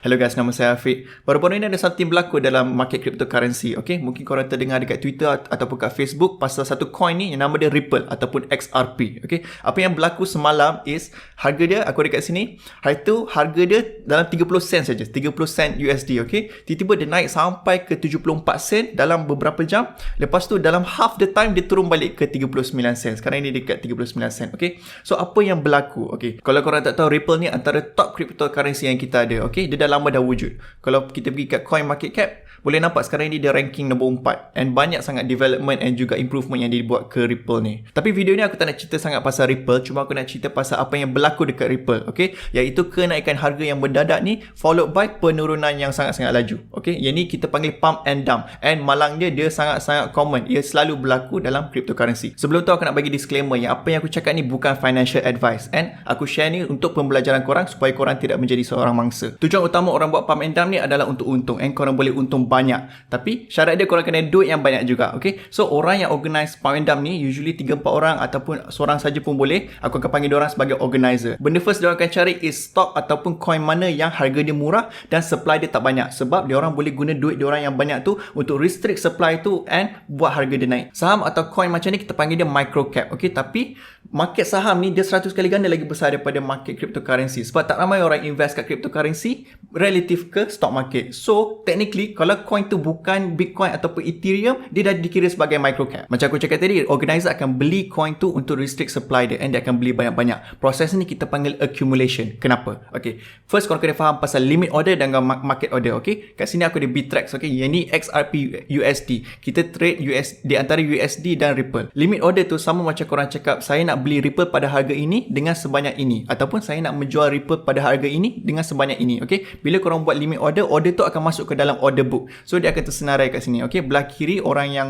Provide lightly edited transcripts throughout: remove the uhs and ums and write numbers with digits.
Hello guys, nama saya Afiq. Baru-baru ini ada something berlaku dalam market cryptocurrency. Okay, mungkin korang terdengar dekat Twitter ataupun kat Facebook pasal satu coin ni yang nama dia Ripple ataupun XRP. Okay, apa yang berlaku semalam is harga dia, aku dekat sini, hari tu harga dia dalam 30 sen saja, 30 sen USD. Okay, tiba-tiba dia naik sampai ke 74 sen dalam beberapa jam. Lepas tu dalam half the time dia turun balik ke 39 sen. Sekarang ini dekat 39 sen. Okay, so apa yang berlaku? Okay, kalau korang tak tahu, Ripple ni antara top cryptocurrency yang kita ada. Okay, dia dah lama dah wujud. Kalau kita pergi kat coin market cap, boleh nampak sekarang ni dia ranking nombor 4 and banyak sangat development and juga improvement yang dibuat ke Ripple ni. Tapi video ni aku tak nak cerita sangat pasal Ripple, cuma aku nak cerita pasal apa yang berlaku dekat Ripple, okay? Iaitu kenaikan harga yang mendadak ni followed by penurunan yang sangat-sangat laju, okay? Yang ni kita panggil pump and dump, and malangnya dia sangat-sangat common. Ia selalu berlaku dalam cryptocurrency. Sebelum tu aku nak bagi disclaimer yang apa yang aku cakap ni bukan financial advice, and aku share ni untuk pembelajaran korang supaya korang tidak menjadi seorang mangsa. Tujuan utama orang buat pump and dump ni adalah untuk untung, and korang boleh untung banyak. Tapi syarat dia korang kena duit yang banyak juga, okay? So orang yang organize pump and dump ni usually 3-4 orang ataupun seorang saja pun boleh. Aku akan panggil diorang sebagai organizer. Benda first diorang akan cari is stock ataupun coin mana yang harga dia murah dan supply dia tak banyak, sebab diorang boleh guna duit diorang yang banyak tu untuk restrict supply tu and buat harga dia naik. Saham atau coin macam ni kita panggil dia micro cap, okay? Tapi market saham ni dia 100 kali ganda lagi besar daripada market cryptocurrency, sebab tak ramai orang invest kat cryptocurrency relatif ke stock market. So technically kalau coin tu bukan Bitcoin ataupun Ethereum, dia dah dikira sebagai micro cap. Macam aku cakap tadi, organizer akan beli coin tu untuk restrict supply dia, and dia akan beli banyak-banyak. Proses ni kita panggil accumulation. Kenapa? Okay, first korang kena faham pasal limit order dan market order, okay? Kat sini aku ada Bittrex, okay? Yang ni XRP USD. Kita trade di antara USD dan Ripple. Limit order tu sama macam korang cakap, saya nak beli Ripple pada harga ini dengan sebanyak ini, ataupun saya nak menjual Ripple pada harga ini dengan sebanyak ini, okay? Bila korang buat limit order, order tu akan masuk ke dalam order book. So dia akan tersenarai kat sini, okay? Belah kiri orang yang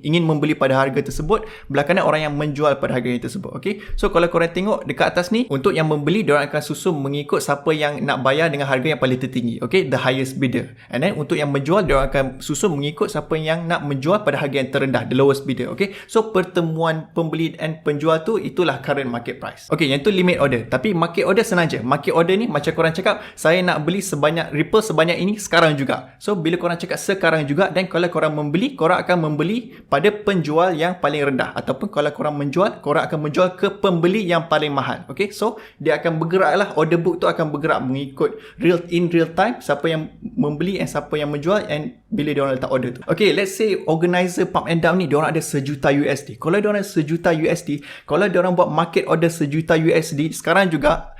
ingin membeli pada harga tersebut, belah kanan orang yang menjual pada harga yang tersebut, okay? So kalau korang tengok dekat atas ni, untuk yang membeli diorang akan susun mengikut siapa yang nak bayar dengan harga yang paling tertinggi, okay? The highest bidder. And then untuk yang menjual, diorang akan susun mengikut siapa yang nak menjual pada harga yang terendah, the lowest bidder, okay? So pertemuan pembeli dan penjual tu, itulah current market price. Okay, yang tu limit order. Tapi market order senang je. Market order ni macam korang cakap, saya nak beli sebanyak Ripple sebanyak ini sekarang juga. So bila korang cakap sekarang juga, dan kalau korang membeli, korang akan membeli pada penjual yang paling rendah, ataupun kalau korang menjual, korang akan menjual ke pembeli yang paling mahal. Okay, so dia akan bergerak lah, order book tu akan bergerak mengikut real time, siapa yang membeli and siapa yang menjual, and bila diorang letak order tu. Okay, let's say organizer pump and dump ni diorang ada $1,000,000 USD. Kalau diorang $1,000,000 USD, kalau diorang buat market order $1,000,000 USD sekarang juga,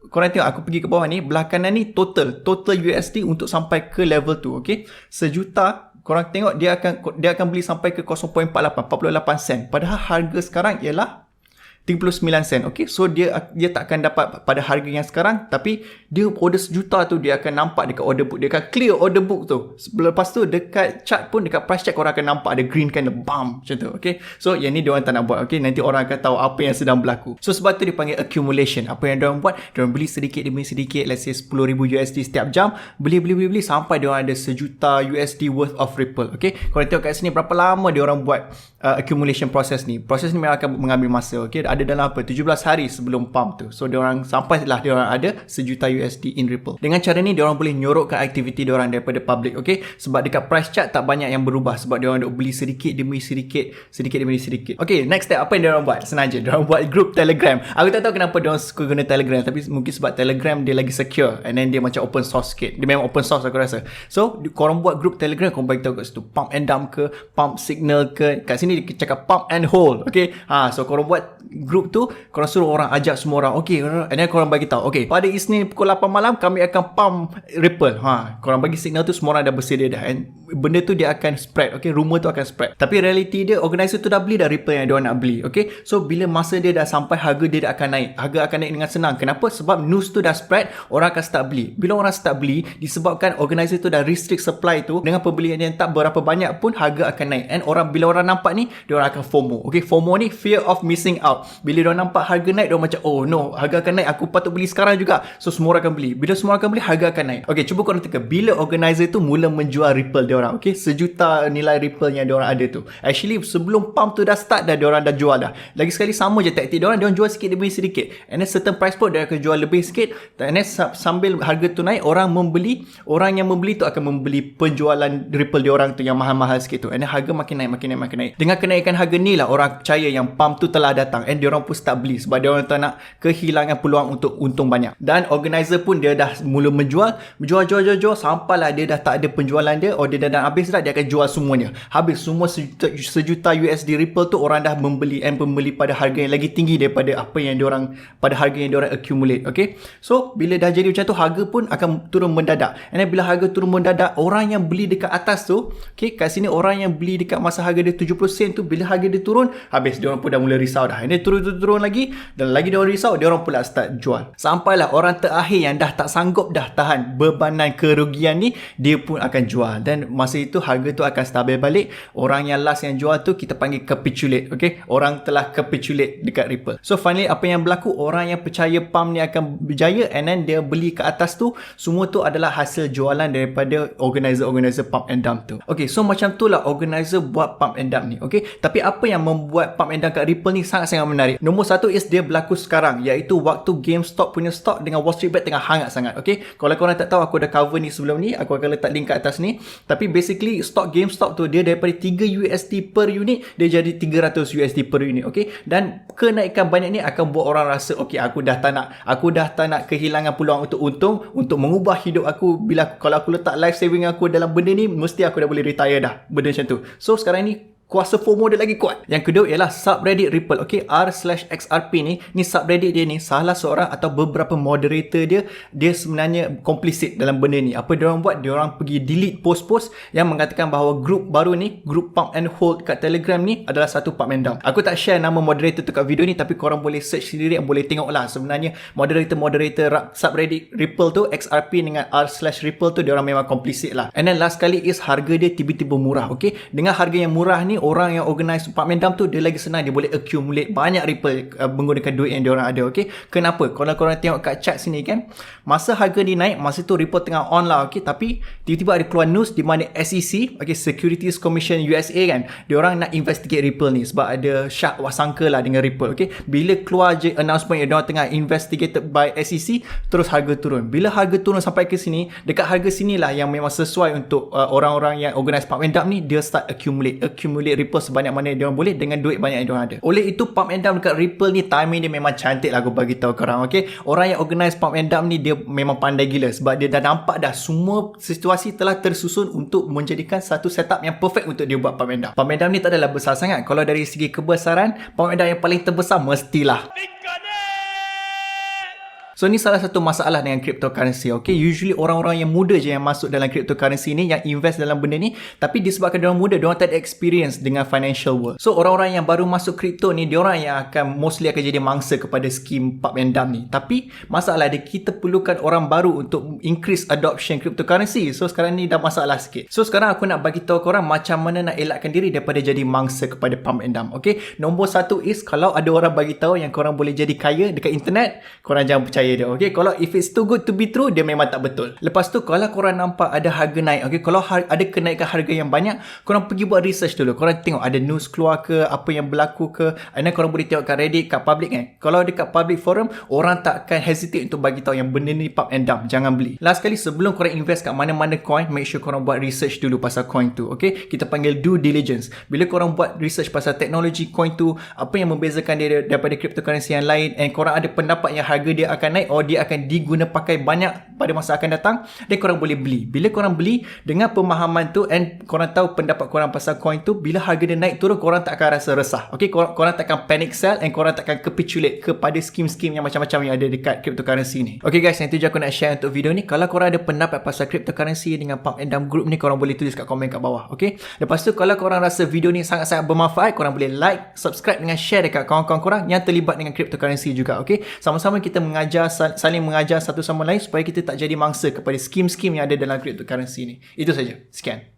korang tengok aku pergi ke bawah ni, belah kanan ni total USD untuk sampai ke level tu, okay? 1,000,000, korang tengok dia akan beli sampai ke 0.48 sen. Padahal harga sekarang ialah 39 sen, okay? So dia tak akan dapat pada harga yang sekarang, tapi dia order 1,000,000 tu dia akan nampak dekat order book, dia akan clear order book tu. Lepas tu dekat chart pun, dekat price chart korang akan nampak ada green kind of bump macam tu, okay? So yang ni diorang tak nak buat, okay? Nanti orang akan tahu apa yang sedang berlaku. So sebab tu dipanggil accumulation. Apa yang diorang buat, diorang beli sedikit demi sedikit, let's say 10,000 USD setiap jam, beli sampai diorang ada 1,000,000 USD worth of Ripple, okay? Korang tengok kat sini berapa lama diorang buat accumulation process ni. Proses ni memang akan mengambil masa, okay? Ada dalam 17 hari sebelum pump tu. So diorang sampailah diorang ada 1,000,000 USD in Ripple. Dengan cara ni diorang boleh nyorokkan aktiviti diorang daripada public, okay? Sebab dekat price chart tak banyak yang berubah, sebab diorang duk beli sedikit demi sedikit. Okay, next step apa yang diorang buat? Senang je, diorang buat group Telegram. Aku tak tahu kenapa diorang suka guna Telegram, tapi mungkin sebab Telegram dia lagi secure, and then dia macam open source sikit. Dia memang open source aku rasa. So korang buat group Telegram, korang bagi tahu kat situ pump and dump ke, pump signal ke. Kat sini dia cakap pump and hold, okay? So korang buat group tu, korang suruh orang, ajak semua orang, okay, and then korang bagi tahu, okay, pada Isnin pukul 8 malam kami akan pump Ripple. Korang bagi signal tu, semua orang dah bersedia dah, and benda tu dia akan spread, okay, rumor tu akan spread. Tapi reality dia, organizer tu dah beli dah Ripple yang diorang nak beli, okay? So bila masa dia dah sampai, harga dia dah akan naik. Harga akan naik dengan senang. Kenapa? Sebab news tu dah spread, orang akan start beli. Bila orang start beli, disebabkan organizer tu dah restrict supply tu, dengan pembelian yang tak berapa banyak pun harga akan naik. And bila orang nampak ni, diorang akan FOMO. Okay, FOMO ni fear of missing out. bila diorang nampak harga naik, diorang macam, oh no, harga akan naik, aku patut beli sekarang juga. So semua orang akan beli. Bila semua orang akan beli, harga akan naik. Okay, cuba korang teka, bila organizer tu mula menjual Ripple diorang, okay, 1 juta nilai Ripple yang diorang ada tu, actually sebelum pump tu dah start dah, diorang dah jual dah. Lagi sekali sama je taktik diorang jual sikit demi sedikit, and then certain price point dia akan jual lebih sikit, and then sambil harga tu naik, orang yang membeli tu akan membeli penjualan Ripple diorang tu yang mahal-mahal sikit tu, and then harga makin naik. Dengan kenaikan harga ni lah orang percaya yang pump tu telah datang, and diorang pun start beli sebab diorang tak nak kehilangan peluang untuk untung banyak. Dan organizer pun dia dah mula menjual sampailah dia dah tak ada penjualan dia, order dia dah habis dah, dia akan jual semuanya. Habis semua sejuta USD Ripple tu orang dah membeli pada harga yang lagi tinggi daripada apa yang pada harga yang diorang accumulate. Okay, so bila dah jadi macam tu, harga pun akan turun mendadak, and then bila harga turun mendadak, orang yang beli dekat atas tu, okay, kat sini orang yang beli dekat masa harga dia 70 sen tu, bila harga dia turun, habis diorang pun dah mula risau dah, and then turun lagi, dan lagi diorang risau, diorang pula start jual. Sampailah orang terakhir yang dah tak sanggup dah tahan bebanan kerugian ni, dia pun akan jual, dan masa itu harga tu akan stabil balik. Orang yang last yang jual tu kita panggil capitulate. Okay, orang telah capitulate dekat Ripple. So finally apa yang berlaku, orang yang percaya pump ni akan berjaya, and then dia beli ke atas tu, semua tu adalah hasil jualan daripada organizer pump and dump tu. Okay, so macam tu lah organizer buat pump and dump ni. Okay, tapi apa yang membuat pump and dump kat Ripple ni sangat-sangat menarik. Nombor satu is dia berlaku sekarang, iaitu waktu GameStop punya stock dengan Wall Street Bet tengah hangat sangat. Okay, kalau korang tak tahu, aku dah cover ni sebelum ni, aku akan letak link kat atas ni. Tapi basically stock GameStop tu dia daripada 3 USD per unit dia jadi 300 USD per unit. Okay, dan kenaikan banyak ni akan buat orang rasa, okay, aku dah tak nak kehilangan peluang untuk untung, untuk mengubah hidup aku. Kalau aku letak life saving aku dalam benda ni, mesti aku dah boleh retire dah, benda macam tu. So sekarang ni kuasa FOMO dia lagi kuat. Yang kedua ialah subreddit Ripple. Okay, r/xrp ni subreddit dia ni, salah seorang atau beberapa moderator dia sebenarnya complicit dalam benda ni. Apa diorang buat? Diorang pergi delete post-post yang mengatakan bahawa grup baru ni, grup pump and hold kat Telegram ni adalah satu pump and dump. Aku tak share nama moderator tu kat video ni, tapi korang boleh search sendiri dan boleh tengok lah. Sebenarnya moderator subreddit Ripple tu, XRP dengan r/Ripple tu, diorang memang complicit lah. And then last kali is harga dia tiba-tiba murah. Okay, dengan harga yang murah ni, orang yang organize pump and dump tu, dia lagi senang, dia boleh accumulate banyak Ripple menggunakan duit yang diorang ada. Okay, kenapa? Kalau korang tengok kat chart sini kan, masa harga ni naik, masa tu Ripple tengah on lah. Okay, tapi tiba-tiba ada keluar news di mana SEC, okay, Securities Commission USA kan, diorang nak investigate Ripple ni sebab ada syak wasangka lah dengan Ripple. Okay, bila keluar je announcement yang diorang tengah investigated by SEC, terus harga turun. Bila harga turun sampai ke sini, dekat harga sinilah yang memang sesuai untuk orang-orang yang organize pump and dump ni, dia start accumulate Ripple sebanyak mana dia orang boleh dengan duit banyak yang dia orang ada. Oleh itu pump and dump dekat Ripple ni, timing dia memang cantik lah, aku bagi tahu korang. Okay, orang yang organize pump and dump ni, dia memang pandai gila sebab dia dah nampak dah semua situasi telah tersusun untuk menjadikan satu setup yang perfect untuk dia buat pump and dump. Pump and dump ni tak adalah besar sangat. Kalau dari segi kebesaran, pump and dump yang paling terbesar mestilah. So ni salah satu masalah dengan cryptocurrency. Okay, usually orang-orang yang muda je yang masuk dalam cryptocurrency ni, yang invest dalam benda ni, tapi disebabkan diorang muda, diorang tak ada experience dengan financial world. So orang-orang yang baru masuk crypto ni, diorang yang mostly akan jadi mangsa kepada skim pump and dump ni. Tapi masalah dia, kita perlukan orang baru untuk increase adoption cryptocurrency. So sekarang ni dah masalah sikit. So sekarang aku nak bagi tahu korang macam mana nak elakkan diri daripada jadi mangsa kepada pump and dump. Okay, nombor satu is, kalau ada orang bagi tahu yang korang boleh jadi kaya dekat internet, korang jangan percaya dia. Okay, kalau if it's too good to be true, dia memang tak betul. Lepas tu, kalau korang nampak ada harga naik, okay, kalau ada kenaikan harga yang banyak, korang pergi buat research dulu. Korang tengok ada news keluar ke, apa yang berlaku ke, and then korang boleh tengok kat Reddit, kat public kan. Kalau dekat public forum, orang takkan hesitate untuk bagi tahu yang benda ni pump and dump, jangan beli. Last kali, sebelum korang invest kat mana-mana coin, make sure korang buat research dulu pasal coin tu. Okay, kita panggil due diligence. Bila korang buat research pasal teknologi coin tu, apa yang membezakan dia daripada cryptocurrency yang lain, and korang ada pendapat yang harga dia akan naik, dia akan diguna pakai banyak pada masa akan datang, dan korang boleh beli. Bila korang beli dengan pemahaman tu, and korang tahu pendapat korang pasal coin tu, bila harga dia naik turun, korang tak akan rasa resah. Okay, korang takkan panic sell, and korang takkan capitulate kepada skim-skim yang macam-macam yang ada dekat cryptocurrency ni. Okay guys, yang tu je aku nak share untuk video ni. Kalau korang ada pendapat pasal cryptocurrency dengan pump and dump group ni, korang boleh tulis kat komen kat bawah. Okay, lepas tu kalau korang rasa video ni sangat-sangat bermanfaat, korang boleh like, subscribe dengan share dekat kawan-kawan korang yang terlibat dengan cryptocurrency juga. Okay, sama-sama kita saling mengajar satu sama lain supaya kita tak jadi mangsa kepada skim-skim yang ada dalam cryptocurrency ni. Itu saja. Sekian.